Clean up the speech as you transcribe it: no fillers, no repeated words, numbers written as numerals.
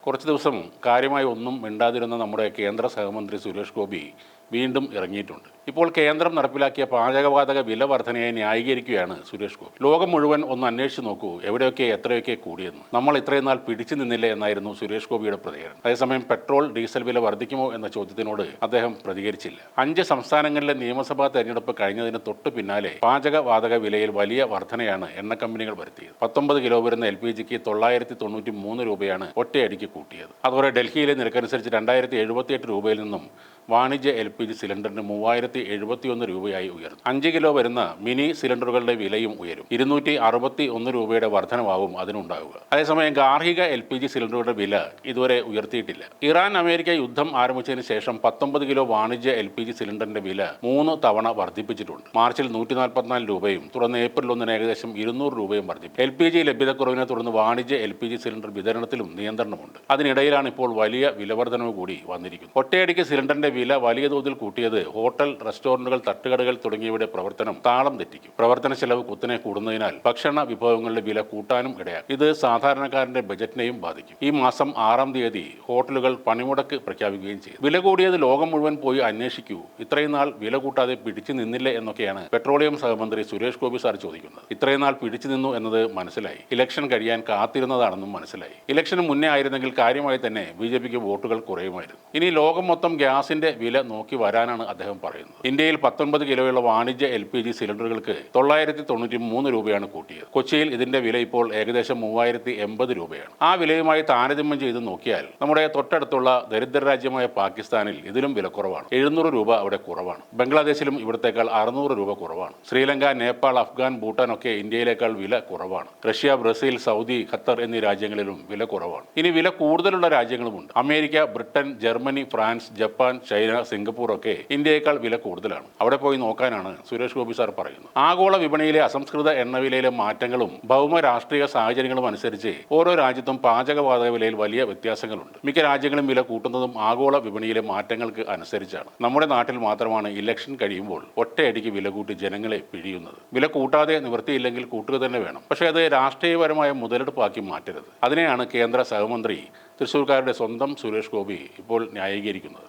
കുറച്ച് ദിവസം കാര്യമായി ഒന്നും മിണ്ടാതിരുന്ന നമ്മുടെ കേന്ദ്ര സഹമന്ത്രി സുരേഷ് ഗോപി വീണ്ടും ഇറങ്ങിയിട്ടുണ്ട്. ഇപ്പോൾ കേന്ദ്രം നടപ്പിലാക്കിയ പാചകവാതക വില വർധനയെ ന്യായീകരിക്കുകയാണ് സുരേഷ് ഗോപി. ലോകം മുഴുവൻ ഒന്ന് അന്വേഷിച്ച് നോക്കൂ, എവിടെയൊക്കെ എത്രയൊക്കെ കൂടിയെന്ന്. നമ്മൾ ഇത്രയും നാൾ പിടിച്ചു നിന്നില്ലേ എന്നായിരുന്നു സുരേഷ് ഗോപിയുടെ പ്രതികരണം. അതേസമയം പെട്രോൾ ഡീസൽ വില വർദ്ധിക്കുമോ എന്ന ചോദ്യത്തിനോട് അദ്ദേഹം പ്രതികരിച്ചില്ല. 5 സംസ്ഥാനങ്ങളിലെ നിയമസഭാ തെരഞ്ഞെടുപ്പ് കഴിഞ്ഞതിന് തൊട്ടു പിന്നാലെ പാചകവാതക വിലയിൽ വലിയ വർധനയാണ് എണ്ണ കമ്പനികൾ വരുത്തിയത്. 19 കിലോ വരുന്ന LPGക്ക് 993 രൂപയാണ് ഒറ്റയടിക്ക് കൂട്ടിയത്. അതുപോലെ ഡൽഹിയിലെ നിരക്കനുസരിച്ച് 2078 രൂപയിൽ നിന്നും വാണിജ്യ LPG സിലിണ്ടറിന് 3071 രൂപയായി ഉയർന്നു. 5 കിലോ വരുന്ന മിനി സിലിണ്ടറുകളുടെ വിലയും ഉയരും. 261 രൂപയുടെ വർധനമാവും അതിനുണ്ടാവുക. അതേസമയം ഗാർഹിക LPG സിലിണ്ടറുകളുടെ വില ഇതുവരെ ഉയർത്തിയിട്ടില്ല. ഇറാൻ അമേരിക്ക യുദ്ധം ആരംഭിച്ചതിന് ശേഷം 19 കിലോ വാണിജ്യ LPG സിലിണ്ടറിന്റെ വില 3 തവണ വർദ്ധിപ്പിച്ചിട്ടുണ്ട്. മാർച്ചിൽ 144 രൂപയും തുടർന്ന് ഏപ്രിൽ 1 ഏകദേശം 200 രൂപയും വർദ്ധിപ്പിച്ചു. LPG ലഭ്യതക്കുറവിനെ തുടർന്ന് വാണിജ്യ LPG സിലിണ്ടർ വിതരണത്തിലും നിയന്ത്രണമുണ്ട്. അതിനിടയിലാണ് ഇപ്പോൾ വലിയ വിലവർധനവ് കൂടി വന്നിരിക്കുന്നത്. ഒറ്റയടിക്ക് സിലിണ്ടറിന്റെ വില വലിയ തോതിൽ കൂട്ടിയത് ഹോട്ടൽ, റെസ്റ്റോറന്റുകൾ, തട്ടുകടകൾ തുടങ്ങിയവയുടെ പ്രവർത്തനം താളം തെറ്റിക്കും. പ്രവർത്തന ചെലവ് കുത്തനെ കൂടുന്നതിനാൽ ഭക്ഷണ വിഭവങ്ങളുടെ വില കൂട്ടാനും ഇടയാക്കും. ഇത് സാധാരണക്കാരന്റെ ബജറ്റിനെയും ബാധിക്കും. ഈ മാസം 6-ാം തീയതി ഹോട്ടലുകൾ പണിമുടക്ക് പ്രഖ്യാപിക്കുകയും ചെയ്തു. വില കൂടിയത് ലോകം മുഴുവൻ പോയി അന്വേഷിക്കൂ, ഇത്രയും നാൾ വില കൂട്ടാതെ പിടിച്ചു നിന്നില്ലേ എന്നൊക്കെയാണ് പെട്രോളിയം സഹമന്ത്രി സുരേഷ് ഗോപി സാർ ചോദിക്കുന്നത്. ഇത്രയും നാൾ പിടിച്ചു നിന്നു എന്നത് മനസ്സിലായി. ഇലക്ഷൻ കഴിയാൻ കാത്തിരുന്നതാണെന്നും മനസ്സിലായി. ഇലക്ഷന് മുന്നേ ആയിരുന്നെങ്കിൽ കാര്യമായി തന്നെ BJPക്ക് വോട്ടുകൾ കുറയുമായിരുന്നു. ഇനി ലോകം മൊത്തം ഗ്യാസിന്റെ വില നോക്കി വരാനാണ് അദ്ദേഹം പറയുന്നത്. ഇന്ത്യയിൽ 19 കിലോയുള്ള വാണിജ്യ LPG സിലിണ്ടറുകൾക്ക് 993 രൂപയാണ് കൂട്ടിയത്. കൊച്ചിയിൽ ഇതിന്റെ വില ഇപ്പോൾ ഏകദേശം 3080 രൂപയാണ്. ആ വിലയുമായി താരതമ്യം ചെയ്ത് നോക്കിയാൽ നമ്മുടെ തൊട്ടടുത്തുള്ള ദരിദ്ര രാജ്യമായ പാകിസ്ഥാനിൽ ഇതിലും വില കുറവാണ്. 700 രൂപ അവിടെ കുറവാണ്. ബംഗ്ലാദേശിലും ഇവിടത്തേക്കാൾ 600 രൂപ കുറവാണ്. ശ്രീലങ്ക, നേപ്പാൾ, അഫ്ഗാൻ, ഭൂട്ടാൻ ഒക്കെ ഇന്ത്യയിലേക്കാൾ വില കുറവാണ്. റഷ്യ, ബ്രസീൽ, സൗദി, ഖത്തർ എന്നീ രാജ്യങ്ങളിലും വില കുറവാണ്. ഇനി വില കൂടുതലുള്ള രാജ്യങ്ങളുമുണ്ട്. America, Britain, Germany, France, Japan, China, Singapore ഒക്കെ ഇന്ത്യയേക്കാൾ വില കൂടുതലാണ്. അവിടെ പോയി നോക്കാനാണ് സുരേഷ് ഗോപി സാർ പറയുന്നത്. ആഗോള വിപണിയിലെ അസംസ്കൃത എണ്ണവിലയിലെ മാറ്റങ്ങളും ഭൗമ രാഷ്ട്രീയ സാഹചര്യങ്ങളും അനുസരിച്ച് ഓരോ രാജ്യത്തും പാചകവാതക വിലയിൽ വലിയ വ്യത്യാസങ്ങളുണ്ട്. മിക്ക രാജ്യങ്ങളും വില കൂട്ടുന്നതും ആഗോള വിപണിയിലെ മാറ്റങ്ങൾക്ക് അനുസരിച്ചാണ്. നമ്മുടെ നാട്ടിൽ മാത്രമാണ് ഇലക്ഷൻ കഴിയുമ്പോൾ ഒറ്റയടിക്ക് വില കൂട്ടി ജനങ്ങളെ പിഴിയുന്നത്. വില കൂട്ടാതെ നിവൃത്തിയില്ലെങ്കിൽ കൂട്ടുക തന്നെ വേണം. പക്ഷേ അത് രാഷ്ട്രീയപരമായ മുതലെടുപ്പാക്കി മാറ്റരുത്. അതിനെയാണ് കേന്ദ്ര സഹമന്ത്രി തൃശ്ശൂർക്കാരുടെ സ്വന്തം സുരേഷ് ഗോപി ഇപ്പോൾ ന്യായീകരിക്കുന്നത്.